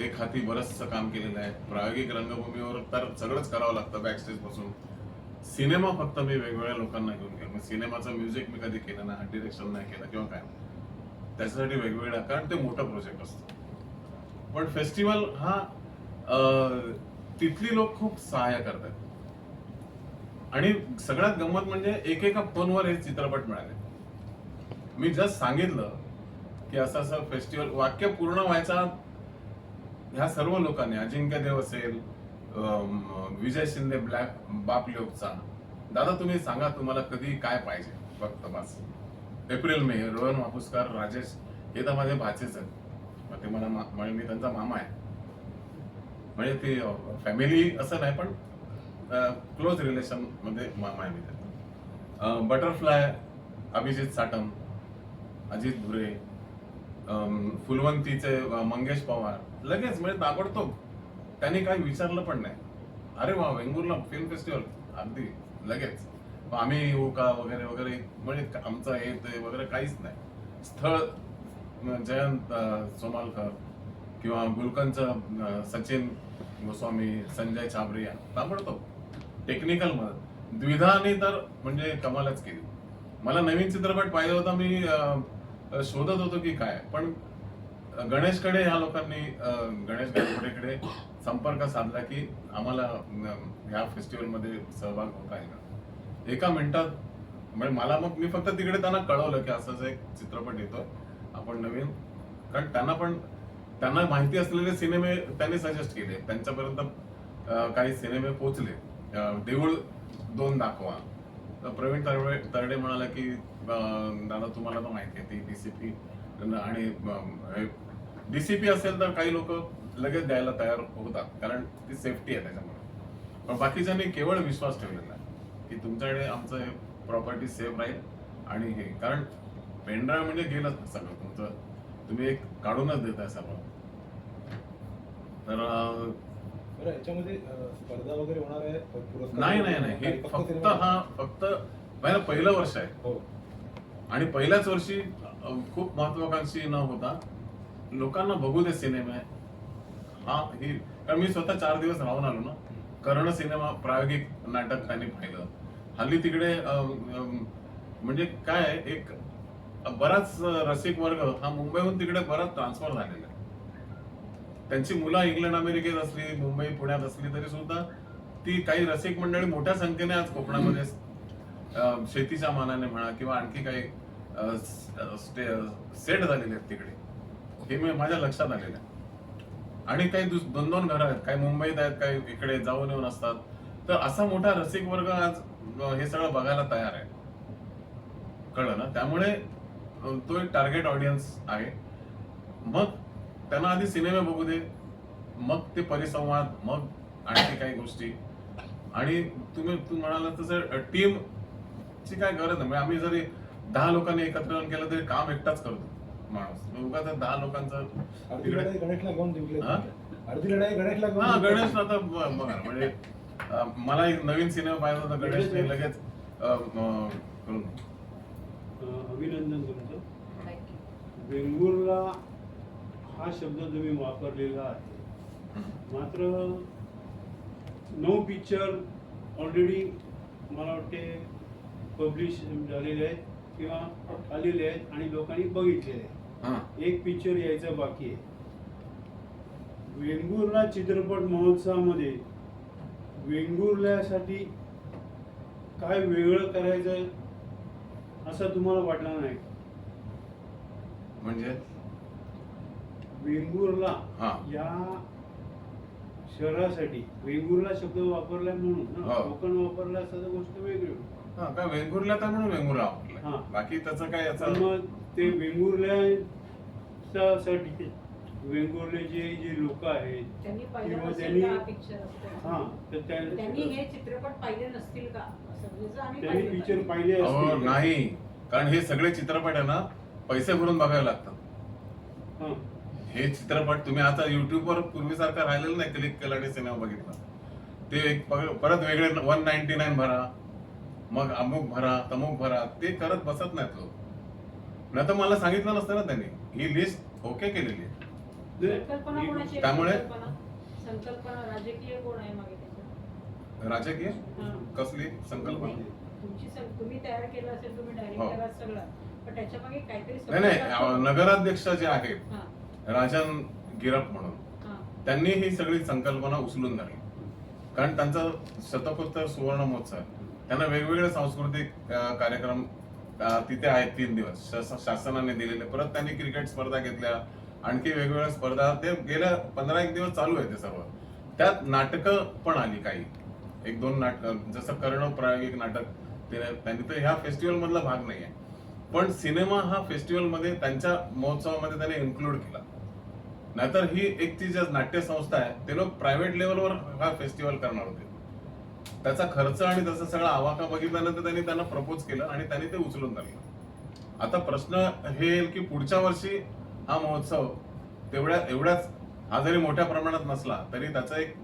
एक हाती बरंचसं काम केलेलं आहे. प्रायोगिक रंगभूमीवर तर सगळंच करावं लागतं बॅकस्टेज पासून. सिनेमा फक्त मी वेगवेगळ्या लोकांना घेऊन गेलो. सिनेमाचं म्युझिक मी कधी केलं नाही, डिरेक्शन नाही केलं किंवा काय. त्याच्यासाठी वेगवेगळ्या, कारण ते मोठं प्रोजेक्ट असतं. पण फेस्टिवल हा तिथली लोक खूप सहाय्य करतात. आणि सगळ्यात गंमत म्हणजे एकेका फोनवर हे चित्रपट मिळाले. मी जस्ट सांगितलं की असं असं फेस्टिवल, वाक्य पूर्ण व्हायचा ह्या सर्व लोकांनी, अजिंक्य देव असेल, विजय शिंदे ब्लॅक बाप लोकचा, दादा तुम्ही सांगा तुम्हाला कधी काय पाहिजे, फक्त बस. एप्रिल मे, रोहन मापुसकर, राजेश हे तर माझे भाचेच आहेत. ते मला म्हणजे मी त्यांचा मामा आहे. म्हणजे ते फॅमिली असं नाही, पण क्लोज रिलेशन मध्ये मामा आहे मी त्यांचा. बटरफ्लाय, अभिजित साटम, अजित भुरे, फुलवंतीचे मंगेश पवार, लगेच म्हणजे ताबडतोब. त्यांनी काही विचारलं पण नाही, अरे वा वेंगुर्ला फिल्म फेस्टिवल, अगदी लगेच. आम्ही येऊ का वगैरे वगैरे, म्हणजे आमचं हे ते वगैरे काहीच नाही. स्थळ जयंत सोमालकर किंवा गुलकंदचं सचिन गोस्वामी, संजय छाबरिया, ताबडतोब टेक्निकल मदत. द्विधाने तर म्हणजे कमालच केली. मला नवीन चित्रपट पाहिजे होता, मी शोधत होतो की काय, पण गणेशकडे ह्या लोकांनी, गणेश गायकवाडेकडे संपर्क साधला की आम्हाला ह्या फेस्टिवलमध्ये सहभाग होता येईल. एका मिनिटात म्हणजे मला, मग मी फक्त तिकडे त्यांना कळवलं की असंच एक चित्रपट येतोय आपण नवीन. कारण त्यांना माहिती असलेले सिनेमे त्यांनी सजेस्ट केले, त्यांच्यापर्यंत काही सिनेमे पोहोचले. देऊळ 2 दाखवा. तर प्रवीण तरडे म्हणाला की दादा तुम्हाला तर माहिती आहे ती डीसीपी, आणि डीसीपी असेल तर काही लोक लगेच द्यायला तयार होतात, कारण ती सेफ्टी आहे त्याच्यामुळे. पण बाकीच्यांनी केवळ विश्वास ठेवलेला आहे की तुमच्याकडे आमचं प्रॉपर्टी सेफ राहील. आणि हे कारण पेनड्राईव्ह म्हणजे गेलंच सगळं तुमचं, तुम्ही एक काढूनच देताय सगळं. तर बरं, याच्यामध्ये स्पर्धा वगैरे होणार आहे, पुरस्कार नाही नाही नाही, हे फक्त पहिलं वर्ष आहे. हो. आणि पहिल्याच वर्षी खूप महत्वाकांक्षी न होता लोकांना बघू दे सिनेमे. हा ही, कारण मी स्वतः 4 दिवस राहून आलो ना. कर्ण सिनेमा प्रायोगिक नाटक त्यांनी पाहिलं. हल्ली तिकडे म्हणजे काय, एक बराच रसिक वर्ग हा मुंबईहून तिकडे बराच ट्रान्सफर झालेला आहे. त्यांची मुलं इंग्लंड अमेरिकेत असली, मुंबई पुण्यात असली तरी सुद्धा ती काही रसिक मंडळी मोठ्या संख्येने आज कोकणामध्ये शेतीच्या मानाने म्हणा किंवा आणखी काही सेट झालेले आहेत तिकडे. हे मी माझ्या लक्षात आलेलं आहे. आणि काही 2-2 घरं आहेत, काही मुंबईत आहेत, काही इकडे जाऊन येऊन असतात. तर असा मोठा रसिक वर्ग आज हे सगळं बघायला तयार आहे. कळलं ना? त्यामुळे तो एक टार्गेट ऑडियन्स आहे. मग त्यांना आधी सिनेमे बघू दे, मग ते परिसंवाद, मग आणखी काही गोष्टी. आणि तू म्हणाला तसं टीम ची काय गरज नाही. आम्ही जरी 10 लोकांनी एकत्र येऊन केलं तरी काम एकटाच करतो माणूस. उगाच 10 लोकांचं तिकडे गणेशला घेऊन जिंकले. अर्धी लढाई गणेशला घेऊन. हा, गणेश आता बघा म्हणजे मला एक नवीन सिनेमा पाहिजे होता, गणेशने लगेच करून. अभिनंदन तुमचं. वेंगुर्ला हा शब्द तुम्ही वापरलेला आहे, मात्र 9 पिक्चर ऑलरेडी मला वाटते पब्लिश झालेले आहेत किंवा आलेले आहेत आणि लोकांनी बघितलेले आहेत. 1 पिक्चर यायचा बाकी आहे. वेंगुर्ला चित्रपट महोत्सवामध्ये वेंगुर्ल्यासाठी काय वेगळं करायचं असं तुम्हाला वाटलं नाही? म्हणजे वेंगुर्ला या शहरासाठी वेंगुर्ला शब्द वापरलाय म्हणून ना, कोकण वापरला असं गोष्ट वेगळी. काय वेंगुर्ला तर म्हणून वेंगुर्ला वापरला, बाकी त्याचं काय याचं. मग ते वेंगुर्ल्यासाठी वेंगुर्ल्याचे जे लोक आहेत किंवा त्यांनी हे चित्रपट पाहिले नसतील का, त्यांनी पिक्चर पाहिले असतील नाही. कारण हे सगळे चित्रपट आहे ना पैसे भरून बघायला लागतात. हे चित्रपट तुम्ही आता युट्यूबवर पूर्वीसारखं राहिलेलं नाही, क्लिक केलं आणि सिनेमा बघितला. ते परत वेगळे 199 भरा, मग अमुक भरा, तमुक भरा, ते करत बसत नाहीत लोक. नाही तर मला सांगितलं नसतं ना त्यांनी. ही लिस्ट ओके केलेली आहे. संकल्पना कोणाची आहे? त्यामुळे- संकल्पना राजकीय कोण आहे मागे त्याच्यात? राजकीय हां. कसली संकल्पना? तुमची तुम्ही तयार केलं असेल, तुम्ही हो. डायरेक्टर आहात सगळं, पण त्याच्या मागे काहीतरी नाही नाही संकल्पना- नगराध्यक्ष जे आहेत हां, राजन गिरप म्हणून हां. त्यांनी ही सगळी संकल्पना उचलून धरली कारण त्यांचा शतकोत्तर सुवर्ण महोत्सव आहे. त्यांना वेगवेगळे सांस्कृतिक कार्यक्रम तिथे आहेत 3 दिवस शासनाने दिलेले. परत त्यांनी क्रिकेट स्पर्धा घेतल्या, आणखी वेगवेगळ्या स्पर्धा, ते गेल्या 15-1 दिवस चालू आहे ते सर्व. त्यात नाटकं पण आली काही, 1-2 नाटक, जसं कर्ण प्रायोगिक नाटक त्यांनी, तर ह्या फेस्टिवल मधला भाग नाहीये. पण सिनेमा हा फेस्टिवल मध्ये त्यांच्या महोत्सवामध्ये त्यांनी इन्क्लूड केला. नाहीतर ही एक ती जी नाट्य संस्था आहे ते लोक प्रायव्हेट लेवलवर हा फेस्टिवल करणार होते. त्याचा खर्च आणि त्याचा सगळा आवाका बघितल्यानंतर त्यांनी त्यांना प्रपोज केलं आणि त्यांनी ते उचलून धरलं. आता प्रश्न हे येईल की पुढच्या वर्षी हा महोत्सव एवढ्याच हा जरी मोठ्या प्रमाणात नसला तरी त्याचं एक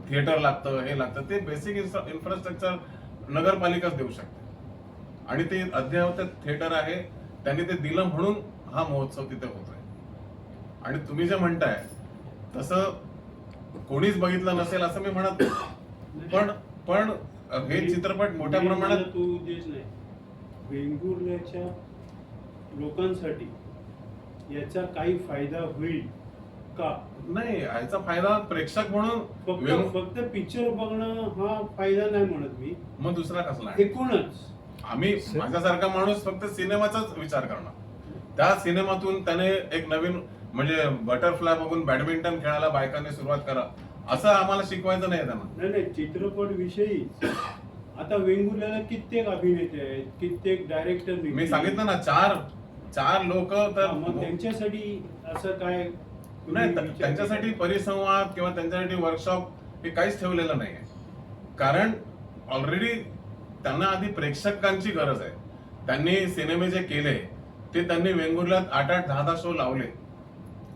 थिएटर लागतं, हे लागतं, ते बेसिक इन्फ्रास्ट्रक्चर नगरपालिकाच देऊ शकते आणि ते अद्ययावत थिएटर आहे, त्यांनी ते दिलं म्हणून हा महोत्सव तिथे होतोय. आणि तुम्ही जे म्हणताय तसं कोणीच बघितलं नसेल असं मी म्हणत नाही. पण हे चित्रपट मोठ्या प्रमाणात तो उद्देश नाही. वेंगुर्ल्याच्या लोकांसाठी याचा काही फायदा होईल का? नाही, याचा फायदा प्रेक्षक म्हणून फक्त पिक्चर बघणं हा फायदा नाही म्हणत मी, मग दुसरा कसला आहे? एकूणच आम्ही माझ्यासारखा माणूस फक्त सिनेमाचाच विचार करणार. त्या सिनेमातून त्याने एक नवीन म्हणजे बटरफ्लाय बघून बॅडमिंटन खेळायला बायकांनी सुरुवात करा असं आम्हाला शिकवायचं नाही त्यांना. नाही, चित्रपट विषयी आता वेंगुर्ल्याला कित्येक अभिनेते आहेत, कित्येक डायरेक्टर. मी सांगितलं ना, चार लोक, तर मग त्यांच्यासाठी असं काय नाही, त्यांच्यासाठी परिसंवाद किंवा त्यांच्यासाठी वर्कशॉप हे काहीच ठेवलेलं नाहीये. कारण ऑलरेडी त्यांना आधी प्रेक्षकांची गरज आहे. त्यांनी सिनेमे जे केले ते त्यांनी वेंगुर्ल्यात 8-8, 10-10 शो लावले,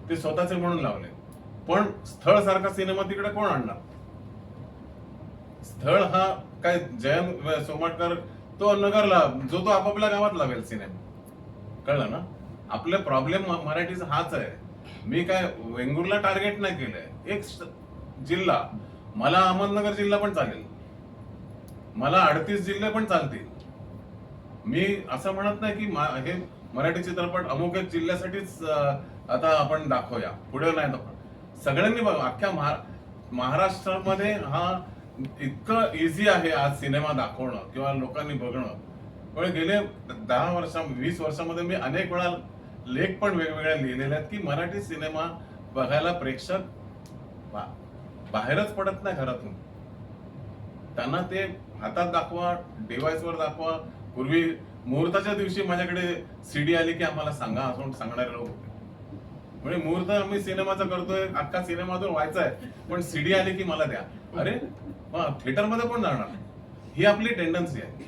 ते स्वतःचे म्हणून लावले. पण स्थळ सारखा सिनेमा तिकडे कोण आणणार? स्थळ हा काय जयंत सोमाटकर तो नगरला, जो तो आपापल्या गावात लावेल सिनेमा. कळलं ना? आपले प्रॉब्लेम मराठीचा हाच आहे. मी काय वेंगुर्ला टार्गेट नाही केलंय. एक जिल्हा, मला अहमदनगर जिल्हा पण चालेल, मला 38 जिल्हे पण चालतील. मी असं म्हणत नाही की हे मराठी चित्रपट अमुक एक जिल्ह्यासाठीच आता आपण दाखवूया, पुढे नाही दाखव. सगळ्यांनी बघा, अख्ख्या महाराष्ट्रामध्ये हा इतकं इझी आहे आज सिनेमा दाखवणं किंवा लोकांनी बघणं. पण गेले 10-20 वर्षामध्ये मी अनेक वेळा लेख पण वेगवेगळ्या लिहिलेले आहेत की मराठी सिनेमा बघायला प्रेक्षक बाहेरच पडत नाही घरातून. त्यांना ते हातात दाखवा, डिव्हाइसवर दाखवा. पूर्वी मुहूर्ताच्या दिवशी माझ्याकडे सीडी आली की आम्हाला सांगा असं सांगणारे लोक होते. म्हणजे मुहूर्त आम्ही सिनेमाचा करतोय, अख्खा सिनेमातून व्हायचा आहे, पण सीडी आली की मला द्या. अरे थिएटर मध्ये पण जाणार, ही आपली टेंडन्सी आहे.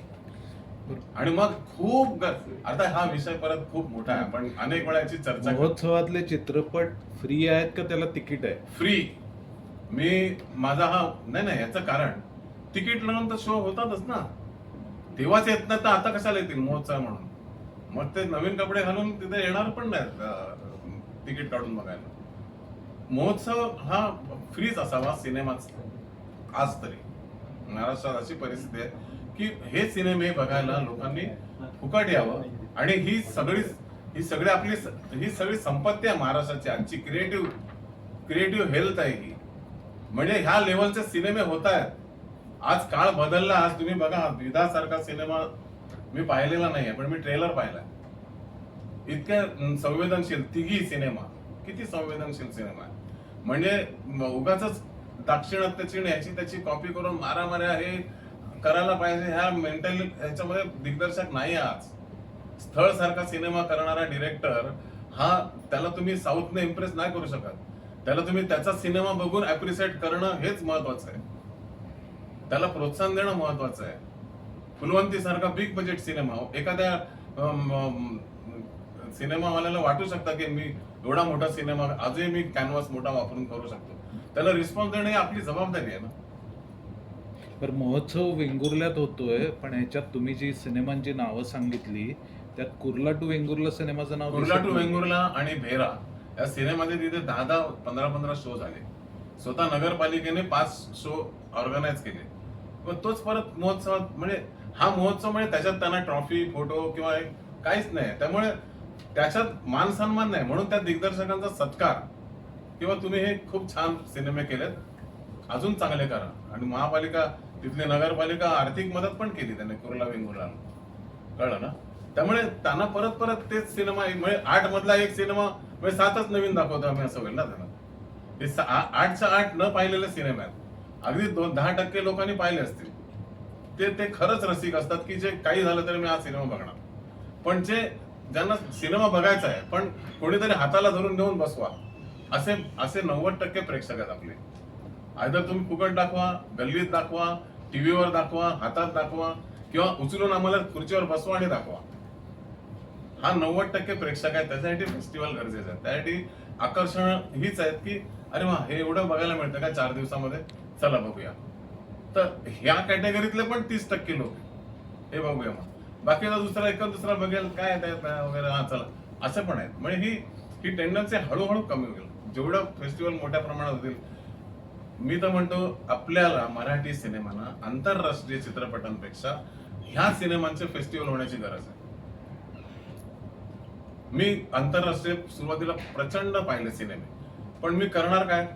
आणि मग खूप आता हा विषय परत खूप मोठा आहे, पण अनेक वेळा याची चर्चा. महोत्सवातले चित्रपट फ्री आहेत का त्याला तिकीट आहे? फ्री. मी माझा हा नाही याचं कारण तिकीट लावून तर शो होतातच ना, तेव्हाच येत नाही तर आता कशाला येतील महोत्सव म्हणून. मग ते नवीन कपडे घालून तिथे येणार पण नाहीत तिकीट काढून बघायला. महोत्सव हा फ्रीच असावा सिनेमाच. आज तरी महाराष्ट्रात अशी परिस्थिती आहे की हे सिनेमे बघायला लोकांनी फुकट यावं. आणि ही सगळी संपत्ती आहे महाराष्ट्राची, आजची क्रिएटिव्ह हेल्थ आहे ही. म्हणजे ह्या लेवलचे सिनेमे होत आहेत. आज काळ बदलला. आज तुम्ही बघा, विधासारखा सिनेमा मी पाहिलेला नाहीये, पण मी ट्रेलर पाहिलाय. इतक्या संवेदनशील तिघी सिनेमा, किती संवेदनशील सिनेमा आहे. म्हणजे उगाच दाक्षिणात्याची ह्याची त्याची कॉपी करून मारामाऱ्या हे करायला पाहिजे ह्या मेंटल ह्याच्यामध्ये दिग्दर्शक नाही. आज स्थळ सारखा सिनेमा करणारा डिरेक्टर हा, त्याला तुम्ही साऊथने इम्प्रेस नाही करू शकत. त्याला तुम्ही त्याचा सिनेमा बघून अप्रिशिएट करणं हेच महत्वाचं आहे. त्याला प्रोत्साहन देणं महत्वाचं आहे. फुलवंती सारखा बिग बजेट सिनेमा एखाद्या सिनेमावाल्याला वाटू शकता की मी एवढा मोठा सिनेमा आजही मी कॅनव्हास मोठा वापरून करू शकतो. त्याला रिस्पॉन्स देणं ही आपली जबाबदारी आहे ना. तर महोत्सव वेंगुर्ल्यात होतोय, पण ह्याच्यात तुम्ही जी सिनेमांची नावं सांगितली त्यात कुर्ला टू वेंगुर्ला सिनेमाचं नाव कुर्ला टू वेंगुर्ला आणि भेरा या सिनेमामध्ये तिथे 10-10, 15-15 शो झाले. स्वतः नगरपालिकेने 5 शो ऑर्गनाईज केले. पण तोच परत महोत्सवात म्हणजे हा महोत्सव म्हणजे त्याच्यात त्यांना ट्रॉफी, फोटो किंवा काहीच नाही. त्यामुळे त्याच्यात मान सन्मान नाही. म्हणून त्या दिग्दर्शकांचा सत्कार किंवा तुम्ही हे खूप छान सिनेमे केलेत, अजून चांगले करा. आणि महापालिका, तिथली नगरपालिका आर्थिक मदत पण केली त्याने कुर्ला वेंगुर्ला, कळलं ना. त्यामुळे त्यांना परत परत तेच सिनेमा म्हणजे 8 मधला एक सिनेमा म्हणजे 7च नवीन दाखवतो आम्ही, असं होईल ना त्याला. हे 8च्या 8 न पाहिलेले सिनेमे आहेत. अगदी 10% लोकांनी पाहिले असतील. ते खरंच रसिक असतात की जे काही झालं तरी मी हा सिनेमा बघणार. पण ज्यांना सिनेमा बघायचा आहे पण कोणीतरी हाताला धरून नेऊन बसवा, असे 90% प्रेक्षक आहेत आपले. आयदर तुम्ही फुकट दाखवा, गल्लीत दाखवा, टीव्हीवर दाखवा, हातात दाखवा किंवा उचलून आम्हाला खुर्चीवर बसवा आणि दाखवा. हा 90% प्रेक्षक आहे. त्याच्यासाठी फेस्टिवल गरजेचं आहे. त्यासाठी आकर्षण हीच आहेत की अरे वा, हे एवढं बघायला मिळतं का 4 दिवसामध्ये, चला बघूया. तर ह्या कॅटेगरीतले पण 30% लोक हे बघूया. मग बाकीचा दुसरा बघेल काय वगैरे, हा चला, असं पण आहेत. म्हणजे ही टेंडन्सी हळूहळू कमी होईल जेवढं फेस्टिवल मोठ्या प्रमाणात होतील. मी तर म्हणतो आपल्याला मराठी सिनेमांना आंतरराष्ट्रीय चित्रपटांपेक्षा ह्या सिनेमांचे फेस्टिवल होण्याची गरज आहे. मी आंतरराष्ट्रीय सुरुवातीला प्रचंड पाहिले सिनेमे, पण मी करणार काय?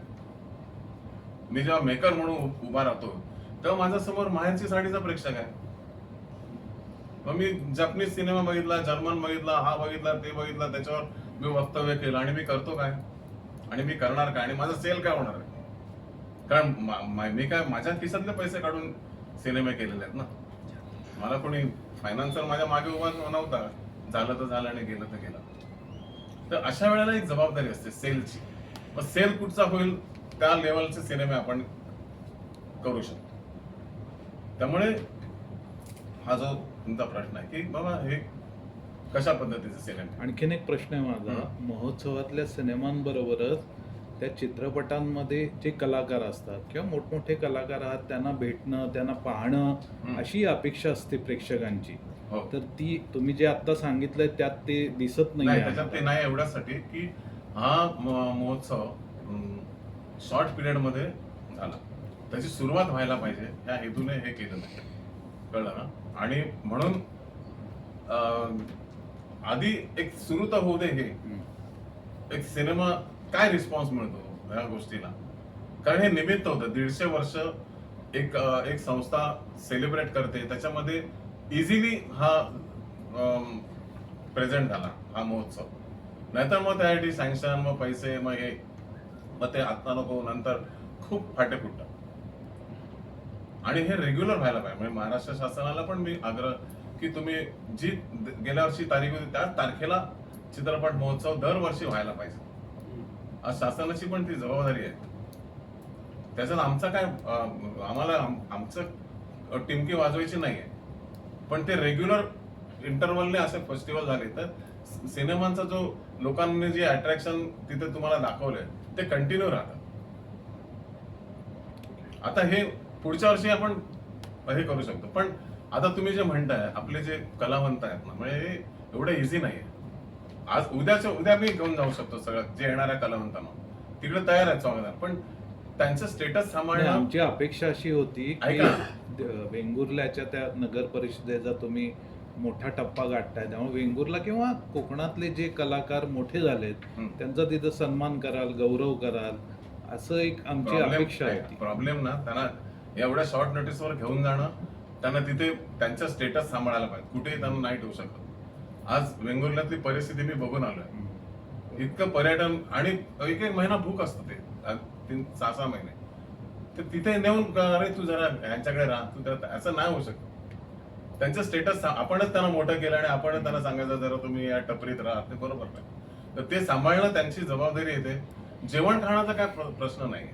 मी जेव्हा मेकर म्हणून उभा राहतो तेव्हा माझ्या समोर माहेरची साडीचा प्रेक्षक आहे. मग मी जपनीज सिनेमा बघितला, जर्मन बघितला, हा बघितला, ते बघितला, त्याच्यावर मी वक्तव्य केलं आणि मी करतो काय आणि मी करणार काय आणि माझा सेल काय होणार आहे? कारण मी काय माझ्या खिशातले पैसे काढून सिनेमे केलेले आहेत ना. मला कोणी फायनान्सर माझ्या मागे उभा नव्हता. झालं तर झालं आणि गेलं तर गेलं. तर अशा वेळेला एक जबाबदारी असते सेलची. मग सेल कुठचा होईल त्या लेवलचे सिनेमे आपण करू शकतो. त्यामुळे हा जो तुमचा प्रश्न आहे की बाबा हे कशा पद्धतीचे सिनेमे. आणखीन एक प्रश्न आहे माझा. महोत्सवातल्या सिनेमांबरोबरच त्या चित्रपटांमध्ये जे कलाकार असतात किंवा मोठमोठे कलाकार आहात, त्यांना भेटणं, त्यांना पाहणं अशी अपेक्षा असते प्रेक्षकांची. हो. तर ती तुम्ही जे आता सांगितलंय त्यात ते दिसत नाही, नाही. त्याच्यात ते नाही एवढ्यासाठी की हा महोत्सव शॉर्ट पिरियड मध्ये झाला. त्याची सुरुवात व्हायला पाहिजे या हेतूने हे केलं नाही, कळलं ना. आणि म्हणून आधी एक सुरू तर होऊ दे. हे एक सिनेमा काय रिस्पॉन्स मिळतो या गोष्टीला, कारण हे निमित्त होतं. 150 वर्ष एक संस्था सेलिब्रेट करते, त्याच्यामध्ये इझिली हा प्रेझेंट झाला हा महोत्सव. नाहीतर मग त्यासाठी सँक्शन, मग पैसे, मग ते आता नको, नंतर खूप फाटे फुटतात. आणि हे रेग्युलर व्हायला पाहिजे. म्हणजे महाराष्ट्र शासनाला पण मी आग्रह की तुम्ही जी गेल्या वर्षी तारीख होती त्याच तारखेला चित्रपट महोत्सव दरवर्षी व्हायला पाहिजे. आज शासनाची पण ती जबाबदारी आहे. त्याच्यात आमचा काय, आम्हाला आमचं टिमकी वाजवायची नाहीये, पण ते रेग्युलर इंटरव्हलने असे फेस्टिवल झाले तर सिनेमांचा जो लोकांनी जे अट्रॅक्शन तिथे तुम्हाला दाखवलंय ते कंटिन्यू राहतं. आता हे पुढच्या वर्षी आपण हे करू शकतो. पण आता तुम्ही जे म्हणताय आपले जे कलावंत आहेत ना, म्हणजे हे एवढं इझी नाहीये. आज उद्या मी घेऊन जाऊ शकतो सगळं जे येणाऱ्या कलावंतांना, तिकडे तयार आहेत स्वागत, पण त्यांचं स्टेटस सांभाळणं. आमची अपेक्षा अशी होती की ऐका. वेंगुर्ल्याच्या त्या नगर परिषदेचा तुम्ही मोठा टप्पा गाठताय, त्यामुळे वेंगुर्ला किंवा कोकणातले जे कलाकार मोठे झालेत त्यांचा तिथं सन्मान कराल, गौरव कराल, असं एक आमची अपेक्षा होती. प्रॉब्लेम ना, त्यांना एवढ्या शॉर्ट नोटीसवर घेऊन जाणं, त्यांना तिथे त्यांचा स्टेटस सांभाळायला पाहिजे. कुठेही त्यांना नाही ठेवू शकत. आज वेंगुर्ल्यातली परिस्थिती मी बघून आलोय. इतकं पर्यटन आणि एक महिना भूक असतं ते 3-6 महिने. तर तिथे नेऊन अरे तू जरा यांच्याकडे राहा, तू असं नाही होऊ शकत. त्यांचं स्टेटस आपणच त्यांना मोठं केलं आणि आपणच त्यांना सांगायचं जरा तुम्ही या टपरीत राहा, ते बरोबर नाही. तर ते सांभाळणं त्यांची जबाबदारी येते. जेवण खाण्याचा काय प्रश्न नाही,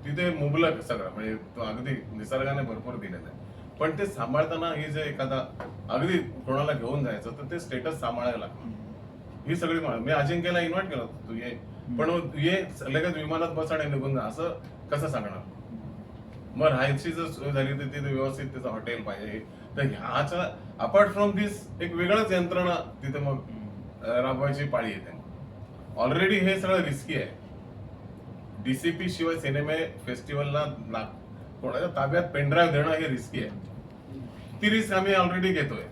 तिथे मुबलक सगळं, म्हणजे तो अगदी निसर्गाने भरपूर दिलेलं आहे. पण ते सांभाळताना ही जे एखादा अगदी कोणाला घेऊन जायचं तर ते स्टेटस सांभाळायला लागतं. ही सगळी मी अजिंक्यला इन्व्हाइट केलं होतं, तू ये, पण तू ये लगेच विमानात बस आणि निघून जा, असं कसं सांगणार? मग राहायची जर सोय झाली तर तिथे व्यवस्थित त्याचं हॉटेल पाहिजे. तर ह्याच्या अपार्ट फ्रॉम दिस एक वेगळंच यंत्रणा तिथे मग राबवायची पाळी येते. ऑलरेडी हे सगळं रिस्की आहे. डीसीपी शिवाय सिनेमे फेस्टिवलला कोणाच्या ताब्यात पेनड्राईव्ह देणं हे रिस्की आहे. ती रिस्क आम्ही ऑलरेडी घेतोय,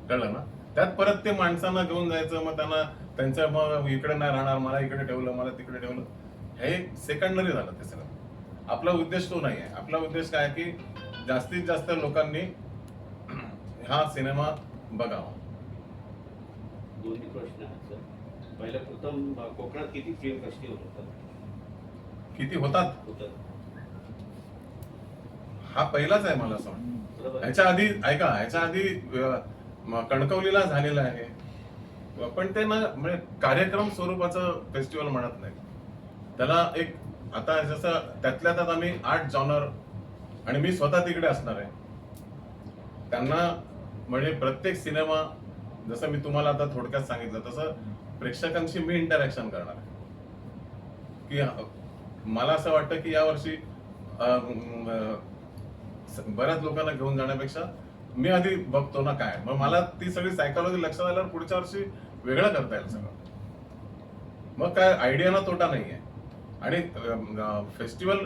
कळलं ना. त्यात परत ते माणसांना घेऊन जायचं, मग त्यांना त्यांच्या मग इकडे नाही राहणार, मला इकडे ठेवलं, मला तिकडे ठेवलं, हे सेकंडरी झालं ते सगळं. आपला उद्देश तो नाही आहे. आपला उद्देश काय की जास्तीत जास्त लोकांनी हा सिनेमा बघावा. दोन्ही प्रश्न आहेत सर. पहिला प्रथम कोकणात किती फिल्म फेस्टिवल होतात? किती होतात हा पहिलाच आहे मला असं वाटतं. बरोबर. ह्याच्या आधी कणकवलीला झालेलं आहे, पण ते ना म्हणजे कार्यक्रम स्वरूपाचं फेस्टिवल म्हणत नाही त्याला. एक आता जसं त्यातल्या त्यात आम्ही 8 जॉनर, आणि मी स्वतः तिकडे असणार आहे, त्यांना म्हणजे प्रत्येक सिनेमा जसं मी तुम्हाला आता थोडक्यात सांगितलं तसं प्रेक्षकांशी मी इंटरॅक्शन करणार आहे. की मला असं वाटतं की यावर्षी बऱ्याच लोकांना घेऊन जाण्यापेक्षा मी आधी बघतो ना काय, मग मला ती सगळी सायकॉलॉजी लक्षात आल्यावर पुढच्या वर्षी वेगळं करता येईल सगळं. मग काय आयडियाला तोटा नाहीये. आणि फेस्टिवल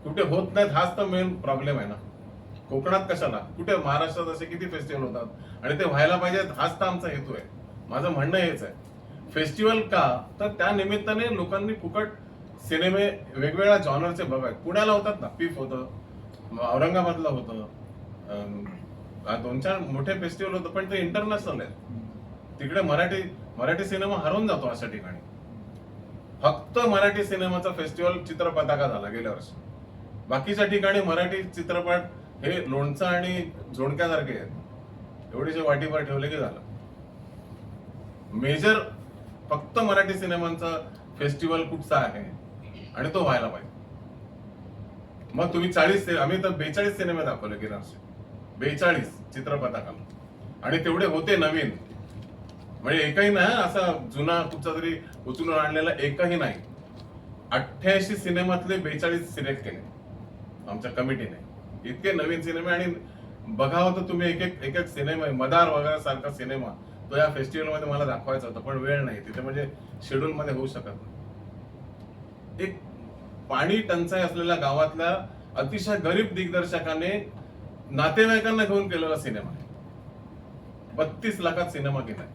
कुठे होत नाहीत हाच तर मेन प्रॉब्लेम आहे ना. कोकणात कशाला, कुठे महाराष्ट्रात असे किती फेस्टिवल होतात आणि ते व्हायला पाहिजेत, हाच तर आमचा हेतू आहे. माझं म्हणणं हेच आहे. फेस्टिवल का, तर त्या निमित्ताने लोकांनी फुकट सिनेमे वेगवेगळ्या जॉनरचे बघायत. पुण्याला होतात ना, पीफ होतं, औरंगाबादला होतं, 2-4 मोठे फेस्टिवल होतं, पण ते इंटरनॅशनल आहे. तिकडे मराठी सिनेमा हरवून जातो अशा ठिकाणी. फक्त मराठी सिनेमाचा फेस्टिवल चित्रपटाका झाला गेल्या वर्षी. बाकीच्या ठिकाणी मराठी चित्रपट हे लोणचं आणि झोणक्यासारखे आहेत, एवढीचे वाटीभर ठेवले की झालं. मेजर फक्त मराठी सिनेमांचा फेस्टिवल कुठचा आहे आणि तो व्हायला पाहिजे. मग तुम्ही आम्ही तर 42 सिनेमे दाखवले गेल्या वर्षी, 42 चित्रपटाकाला, आणि तेवढे होते नवीन, म्हणजे एकही नाही असा जुना कुठचा तरी उचलून आणलेला एकही नाही. 88 सिनेमातले 42 सिलेक्ट केले आमच्या कमिटीने. इतके नवीन सिनेमे. आणि बघावं तर तुम्ही एक एक सिनेमा, मदार वगैरे सारखा सिनेमा तो या फेस्टिवल मध्ये मला दाखवायचा होता, पण वेळ नाही तिथे, म्हणजे शेड्यूल मध्ये होऊ शकत नाही. एक पाणी टंचाई असलेल्या गावातल्या अतिशय गरीब दिग्दर्शकाने नातेवाईकांना घेऊन केलेला सिनेमा आहे. 32 लाखात सिनेमा केलाय,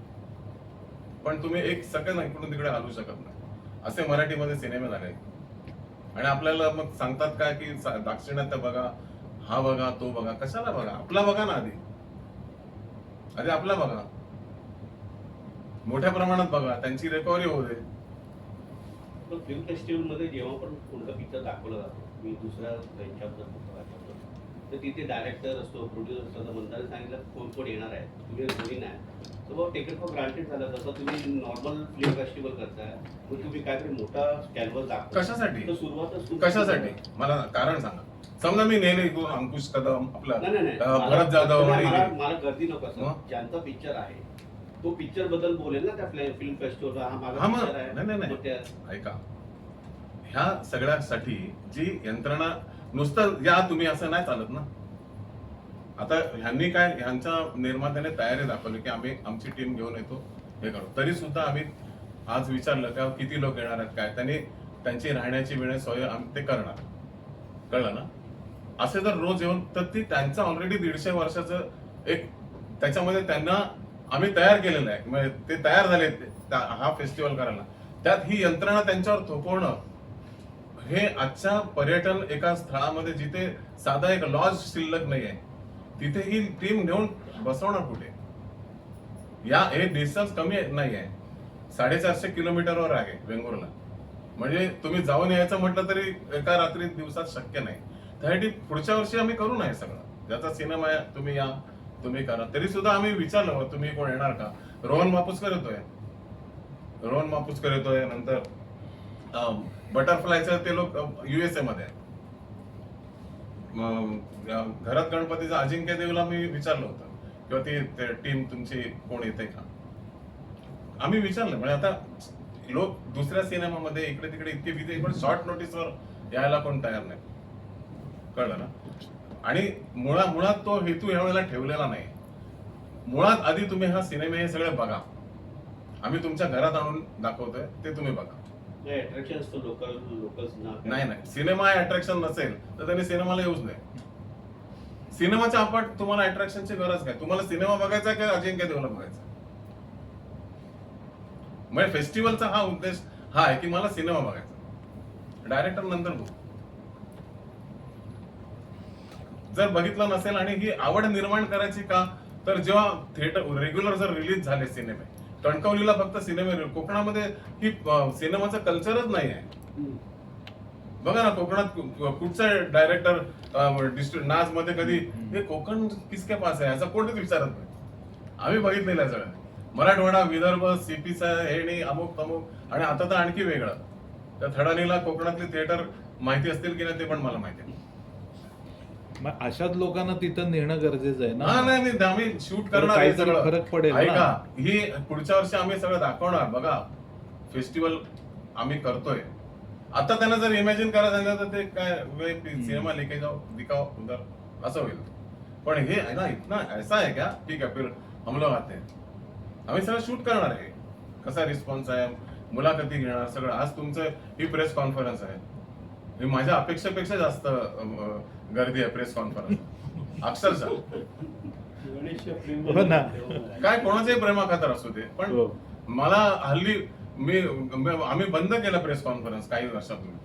पण तुम्ही एक सेकंद इकडून तिकडे हलवू शकत नाही. असे मराठीमध्ये सिनेमे झाले. आणि आपल्याला मग सांगतात काय की दाक्षिणात्य बघा, हा बघा, तो बघा. कशाला बघा, आपला बघा ना आधी आपला बघा, मोठ्या प्रमाणात बघा, त्यांची रिकव्हरी होऊ दे. पण फिल्म फेस्टिवल मध्ये जेव्हा पण कोणता पिक्चर दाखवला जातो, मी दुसऱ्या तर तिथे डायरेक्टर असतो, प्रोड्युसर असतो, तर म्हणताना सांगितलं कोण कोण येणार आहे, तुम्ही घरी नाही, तर बाबा टेकन फॉर ग्रांटेड झालं. जसं तुम्ही नॉर्मल फिल्म फेस्टिवल करताय, मग तुम्ही काहीतरी मोठा कॅनव्हास दाखवता, कशासाठी? तर सुरुवातच कशासाठी मला कारण सांगा. समजा मी नेले अंकुश कदम, आपला नाही, भरत जाधव, मला गर्दी नको असं. ज्यांचा पिक्चर आहे तो पिक्चर बद्दल बोलेल ना त्या फिल्म फेस्टिवल, हा माझा पिक्चर आहे. नाही, ऐका, ह्या सगळ्यासाठी जी यंत्रणा, नुसतं या तुम्ही असं नाही चालत ना. आता ह्यांनी काय, ह्यांच्या निर्मात्याने तयारी दाखवली की आम्ही आमची टीम घेऊन येतो, हे करू. तरी सुद्धा आम्ही आज विचारलं का किती लोक येणार आहेत, काय, त्यांनी त्यांची राहण्याची वेळ सोय ते करणार, कळलं ना. असे जर रोज येऊन, तर ती त्यांचं ऑलरेडी 150 वर्षाचं एक त्याच्यामध्ये त्यांना आम्ही तयार केलेलं आहे, म्हणजे ते तयार झाले हा फेस्टिवल करायला. त्यात ही यंत्रणा त्यांच्यावर थोपवणं, हे आजच्या पर्यटन एका स्थळामध्ये जिथे साधा एक लॉज शिल्लक नाहीये, तिथे ही टीम घेऊन बसवणार कुठे? हे डिस्टन्स कमी नाही आहे, 450 किलोमीटरवर आहे वेंगुर्ला. म्हणजे तुम्ही जाऊन यायचं म्हटलं तरी एका रात्री दिवसात शक्य नाही. त्यासाठी पुढच्या वर्षी आम्ही करू नये सगळं. ज्याचा सिनेमा आहे तुम्ही या, तुम्ही करा. तरी सुद्धा आम्ही विचारलं तुम्ही कोण येणार का. रोहन मापुसकर येतोय, नंतर बटरफ्लायचं ते लोक USA मध्ये आहे. घरात गणपतीचा अजिंक्य देवला मी विचारलं होतं किंवा ती टीम तुमची कोण येते का, आम्ही विचारलं. म्हणजे आता लोक दुसऱ्या सिनेमामध्ये इकडे तिकडे इतके बिझी, पण शॉर्ट नोटीसवर यायला कोण तयार नाही, कळलं ना. आणि मुळात तो हेतू ह्या वेळेला ठेवलेला नाही. मुळात आधी तुम्ही हा सिनेमे हे सगळे बघा, आम्ही तुमच्या घरात आणून दाखवतोय ते तुम्ही बघा. अट्रॅक्शन असतं लोकल्सना. नाही सिनेमा अट्रॅक्शन नसेल तर त्यांनी सिनेमाला येऊच नाही. सिनेमाच्या आपण तुम्हाला अट्रॅक्शनची गरज काय? तुम्हाला सिनेमा बघायचा की अजिंक्य देवला बघायचा? म्हणजे फेस्टिवलचा हा उद्देश हा आहे की मला सिनेमा बघायचा, डायरेक्टर नंतर बघू. जर बघितलं नसेल आणि ही आवड निर्माण करायची का, तर जेव्हा थिएटर रेग्युलर जर रिलीज झाले सिनेमे, कणकवलीला फक्त सिनेमे, कोकणामध्ये ही सिनेमाचं कल्चरच नाही आहे. बघा ना कोकणात कुठचा डायरेक्टर नाच मध्ये कधी हे कोकण किसके पास आहे असं कोणीच विचारत नाही. आम्ही बघितलेलं आहे सगळं. मराठवाडा, विदर्भ, सीपीचा हे नाही अमुक तमुक, आणि आता तर आणखी वेगळं. त्या थडानीला कोकणातले थिएटर माहिती असतील की नाही ते पण मला माहिती आहे. मग अशाच लोकांना तिथं नेणं गरजेचं आहे ना. हा नाही आम्ही शूट करणार आहे काहीतरी सगळं. फरक पडेल ना. ऐका, ही पुढच्या वर्षी आम्ही सगळं दाखवणार. बघा फेस्टिवल आम्ही करतोय. आता त्यांना जर इमॅजिन करायला सांगितलं तर ते काय सिनेमा लेके जाओ दिखाओ उधर असं होईल. पण हे आहे ना इतना ऐसा है क्या, ठीक है फिर हम लोग आते हैं. आम्ही सगळं शूट करणार आहे. कसा रिस्पॉन्स आहे, मुलाखती घेणार सगळं. आज तुमचं ही प्रेस कॉन्फरन्स आहे, ही माझ्या अपेक्षेपेक्षा जास्त गर्दी आहे प्रेस कॉन्फरन्स अक्षरशः. गणेशच्या हो ना. प्रेम काय कोणाच्याही प्रेमाखातर असू दे, पण हो. मला हल्ली आम्ही बंद केलं प्रेस कॉन्फरन्स काही वर्षापूर्वी.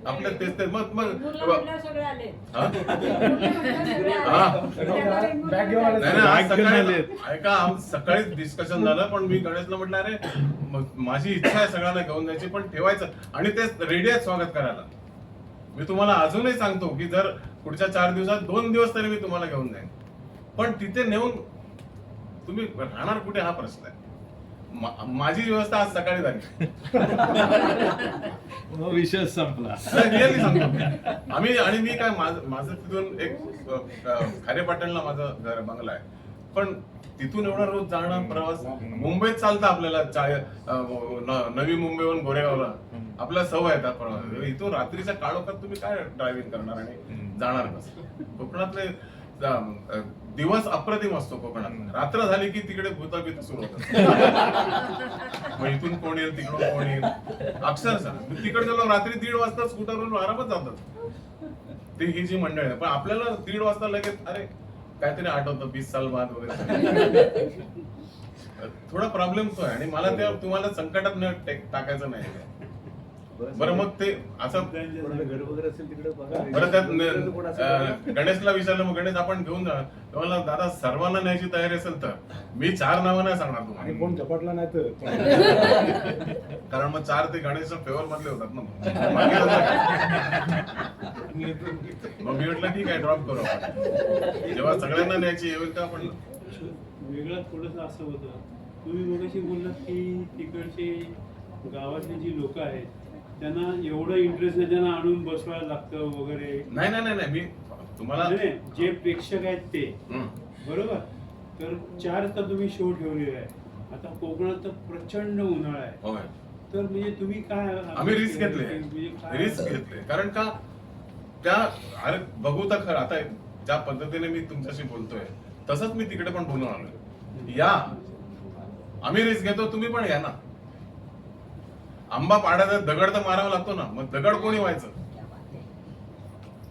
आपल्या तेच ते मग वेंगुर्ला म्हटल्यावर सगळे आले. हा? वेंगुर्ला म्हटल्यावर सगळे आले. हा. त्याला वेंगुर्ला बॅग घेऊन आले. नाही, नाही, आज Bag घेऊन सकाळी- आले. ऐका आज सकाळीच डिस्कशन झालं, पण मी गणेशला म्हटलं अरे माझी इच्छा आहे सगळ्यांना घेऊन जायची, पण ठेवायचं आणि तेच रेडी आहेत स्वागत करायला. मी तुम्हाला अजूनही सांगतो की जर पुढच्या 4 दिवसात 2 दिवस तरी मी तुम्हाला घेऊन जाईन, पण तिथे नेऊन तुम्ही राहणार कुठे हा प्रश्न आहे. माझी व्यवस्था आज सकाळी झाली. मग विषय संपला. रिअली सांगतो आम्ही. आणि मी काय माझं तिथून एक खारेपाटणला माझं घर बंगला आहे, पण तिथून एवढा रोज जाणं प्रवास. मुंबईत चालतं आपल्याला नवी मुंबईहून गोरेगावला आपल्या सवय आहे प्रवास. इथून रात्रीच्या काळोखात तुम्ही काय ड्रायव्हिंग करणार आणि जाणार कसं? कोकणातले दिवस अप्रतिम असतो कोकणात. रात्र झाली की तिकडे भूताभीत सुरू होतात. मग इथून कोण येईल तिकडून कोण येईल अक्षरशः. तिकडे गेलो रात्री 1:30 वाजता स्कूटरवरून आरामात जातात ती ही जी मंडळी आहे. पण आपल्याला 1:30 वाजता लगेच अरे काहीतरी आठवतं 20 साल बाद वगैरे. थोडा प्रॉब्लेम तो आहे आणि मला ते तुम्हाला संकटात टाकायचं नाही. बरं मग ते असं घर वगैरे असेल तिकडे बघा. बरं त्यात गणेशला विचारलं, मग गणेश आपण घेऊन जा. तेव्हा दादा सर्वांना न्यायची तयारी असेल तर मी 4 नावं नाही सांगणार आणि तुम्हाला, कोण झपाटला नाही तर कारण मग 4 ते गणेशच्या फेवर मधले होतात ना. मग मी म्हटलं ठीक आहे ड्रॉप करू आपण. जेव्हा सगळ्यांना न्यायची येईल का आपण. वेगळं थोडंसं असं होतं. तुम्ही मगाशी बोललात की तिकडचे गावातली जी लोक आहेत त्यांना एवढं इंटरेस्ट नाही, त्यांना आणून बसवायला लागतं वगैरे. नाही मी तुम्हाला नाही, जे प्रेक्षक आहेत ते हम्म. बरोबर. तर 4 तर तुम्ही शो ठेवलेले आहे. आता कोकणात तर प्रचंड उन्हाळा आहे, होय तर म्हणजे तुम्ही काय आम्ही रिस्क घेतले. म्हणजे काय- रिस्क घेतले कारण का त्या अरे बघू तर खरं. आता ज्या पद्धतीने मी तुमच्याशी बोलतोय तसंच मी तिकडे पण बोलून आलोय. या आम्ही रिस्क घेतो, तुम्ही पण या ना. आंबा पाडायचा दगड तर मारावा लागतो ना, मग दगड कोणी व्हायचं?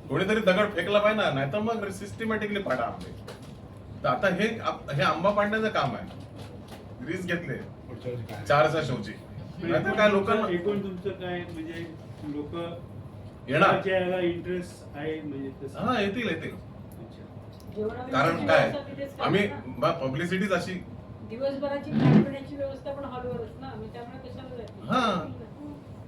कोणीतरी दगड फेकला पाहिजे ना, नाहीतर मग सिस्टमॅटिकली पाडा आपले. तर आता हे आंबा पाडण्याचं काम आहे. रिस्क घेतले 4च्या शोची. नाहीतर काय लोकांना एकूण तुमचं काय म्हणजे लोक येणार. इंटरेस्ट आहे म्हणजे तसं. हा येतील. अच्छा. जेवणाची कारण काय व्यवस्था तिथेच आम्ही करतो ना. पब्लिसिटीच अशी. दिवसभराची खाण्यापिण्याची व्यवस्था पण हॉलवरच ना, आम्ही त्यामुळे कशाला जायचं? हा.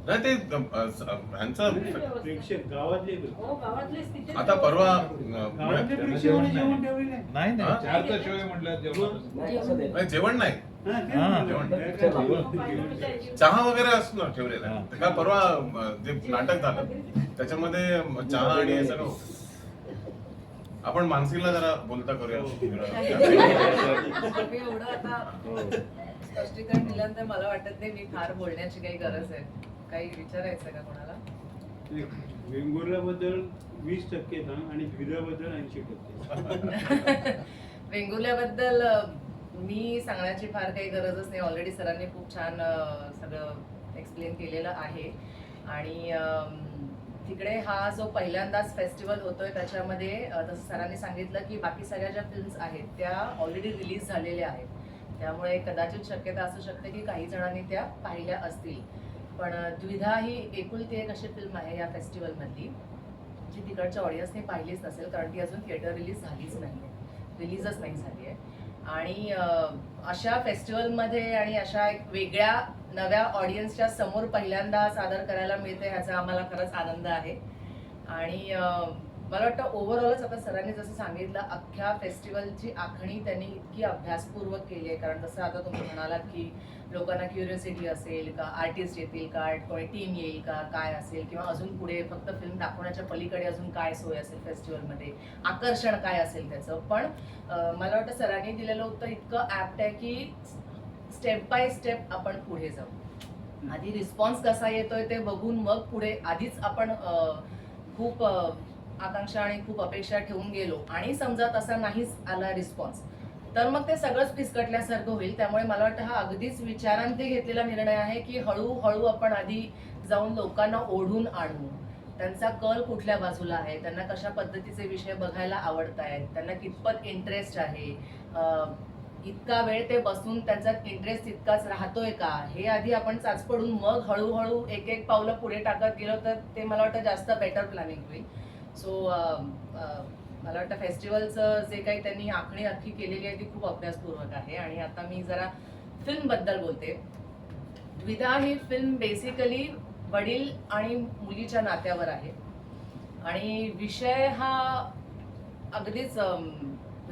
नाही ते ह्यांचं प्रेक्षक गावातले हो गावातलेच तिथे. आता परवा गावातले प्रेक्षकांना जेवण ठेवलेलं आहे. नाही हा? नाही 4चा शो आहे म्हटलं जेवण. नाही, जेवण नाही, हा, ते हा. म्हणलं. जेवण. चहा वगैरे असणार ठेवलेला हा. आहे. काय परवा जे नाटक झालं त्याच्यामध्ये चहा आणि हे सगळं होतं. आपण मानसीला जरा बोलता करूया. तुम्ही एवढं आता स्पष्टीकरण दिल्यानंतर मला वाटत नाही मी फार बोलण्याची काही गरज आहे. काही विचारायचं का कोणाला? वेंगुर्ल्याबद्दल 20% सांग आणि द्विधाबद्दल 80%. वेंगुर्ल्याबद्दल मी सांगण्याची फार काही गरजच नाही. ऑलरेडी सरांनी खूप छान सगळं एक्सप्लेन केलेलं आहे. आणि तिकडे हा जो पहिल्यांदाच फेस्टिवल होतोय त्याच्यामध्ये जसं सरांनी सांगितलं की बाकी सगळ्या ज्या फिल्म्स आहेत त्या ऑलरेडी रिलीज झालेल्या आहेत. त्यामुळे कदाचित शक्यता असू शकते की काही जणांनी त्या पाहिल्या असतील. पण द्विधा ही एकुलती एक अशी फिल्म आहे या फेस्टिवलमधली जी तिकडच्या ऑडियन्सने पाहिलीच नसेल, कारण ती अजून थिएटर रिलीज झालीच नाही आहे, रिलीजच नाही झाली आहे. आणि अशा फेस्टिवलमध्ये आणि अशा एक वेगळ्या नव्या ऑडियन्सच्या समोर पहिल्यांदा सादर करायला मिळते ह्याचा आम्हाला खरंच आनंद आहे. आणि मला वाटतं ओव्हरऑलच आता सरांनी जसं सांगितलं अख्ख्या फेस्टिवलची आखणी त्यांनी इतकी अभ्यासपूर्वक केली आहे. कारण जसं आता तुम्ही म्हणालात की लोकांना क्युरियोसिटी असेल का, आर्टिस्ट येतील का, कोणी टीम येईल का, काय असेल, किंवा अजून पुढे फक्त फिल्म दाखवण्याच्या पलीकडे अजून काय सोय असेल फेस्टिवलमध्ये, आकर्षण काय असेल त्याचं. पण मला वाटतं सरांनी दिलेलं उत्तर इतकं ॲप्ट आहे की स्टेप बाय स्टेप आपण पुढे जाऊ. आधी रिस्पॉन्स कसा येतोय ते बघून मग पुढे, आधीच आपण खूप आकांक्षा आणि खूप अपेक्षा ठेवून गेलो आणि समजा तसा नाहीच आला रिस्पॉन्स तर मग ते सगळंच फिसकटल्यासारखं होईल. त्यामुळे मला वाटतं हा अगदीच विचारांती घेतलेला निर्णय आहे की हळूहळू आपण आधी जाऊन लोकांना ओढून आणू. त्यांचा कल कुठल्या बाजूला आहे, त्यांना कशा पद्धतीचे विषय बघायला आवडत आहेत, त्यांना कितपत इंटरेस्ट आहे, इतका वेळ ते बसून त्यांचा इंटरेस्ट तितकाच राहतोय का, हे आधी आपण चाचपडून मग हळूहळू एक एक पावलं पुढे टाकत गेलो तर ते मला वाटतं जास्त बेटर प्लॅनिंग होईल. सो मला वाटतं फेस्टिवलचं जे काही त्यांनी आखणी अख्खी केलेली आहे ती खूप अभ्यासपूर्वक आहे. आणि आता मी जरा फिल्मबद्दल बोलते. द्विधा ही फिल्म बेसिकली वडील आणि मुलीच्या नात्यावर आहे आणि विषय हा अगदीच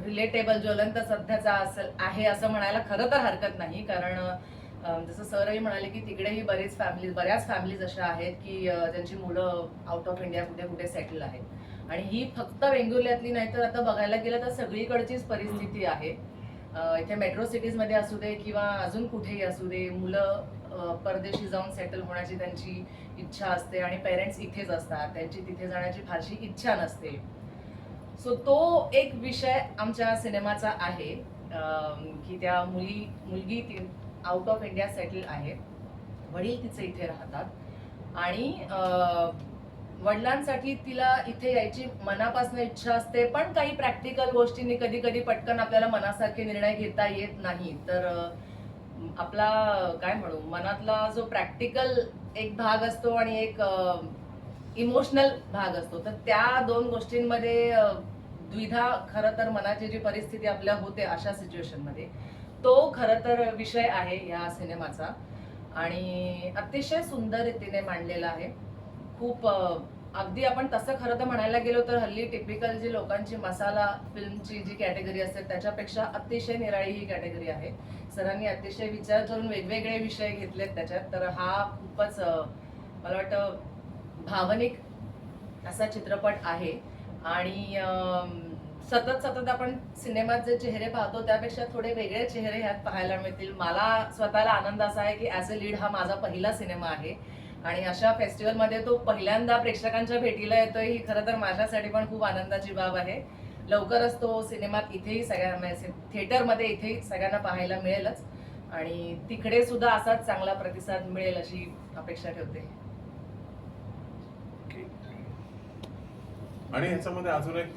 रिलेटेबल, ज्वलंत सध्याचा आहे असं म्हणायला खरं तर हरकत नाही. कारण जसं सरही म्हणाले की तिकडेही बऱ्याच फॅमिलीज अशा आहेत की त्यांची मुलं आउट ऑफ इंडिया कुठे कुठे सेटल आहेत. आणि ही फक्त वेंगुर्ल्यातली नाही तर आता बघायला गेलं तर सगळीकडचीच परिस्थिती आहे. इथे मेट्रो सिटीजमध्ये असू दे किंवा अजून कुठेही असू दे, मुलं परदेशी जाऊन सेटल होण्याची त्यांची इच्छा असते आणि पेरेंट्स इथेच असतात, त्यांची तिथे जाण्याची फारशी इच्छा नसते. सो तो एक विषय आमच्या सिनेमाचा आहे की त्या मुलगी ती आउट ऑफ इंडिया सेटल आहे, वडील तिचे इथे राहतात आणि वडिलांसाठी तिला इथे यायची मनापासून इच्छा असते. पण काही प्रॅक्टिकल गोष्टींनी कधी कधी पटकन आपल्याला मनासारखे निर्णय घेता येत नाही. तर आपला काय म्हणू, मनातला जो प्रॅक्टिकल एक भाग असतो आणि एक इमोशनल भाग असतो, तर त्या दोन गोष्टींमध्ये द्विधा खरं तर मनाची जी परिस्थिती आपल्या होते अशा सिच्युएशनमध्ये तो खरं तर विषय आहे या सिनेमाचा. आणि अतिशय सुंदर रीतीने मांडलेला आहे. खूप अगदी आपण तसं खरं तर म्हणायला गेलो तर हल्ली टिपिकल जी लोकांची मसाला फिल्मची जी कॅटेगरी असते त्याच्यापेक्षा अतिशय निराळी ही कॅटेगरी आहे. सरांनी अतिशय विचार करून वेगवेगळे विषय घेतलेत त्याच्यात. तर हा खूपच मला वाटतं भावनिक असा चित्रपट आहे. आणि सतत आपण सिनेमात जे चेहरे पाहतो त्यापेक्षा थोडे वेगळे चेहरे ह्यात पाहायला मिळतील. मला स्वतःला आनंद असा आहे की ॲज अ लीड हा माझा पहिला सिनेमा आहे आणि अशा फेस्टिवलमध्ये तो पहिल्यांदा प्रेक्षकांच्या भेटीला येतोय ही खरं तर माझ्यासाठी पण खूप आनंदाची बाब आहे. लवकरच तो सिनेमात इथेही सगळ्यांना थिएटरमध्ये इथेही सगळ्यांना पाहायला मिळेलच आणि तिकडे सुद्धा असाच चांगला प्रतिसाद मिळेल अशी अपेक्षा ठेवते. आणि ह्याच्यामध्ये अजून एक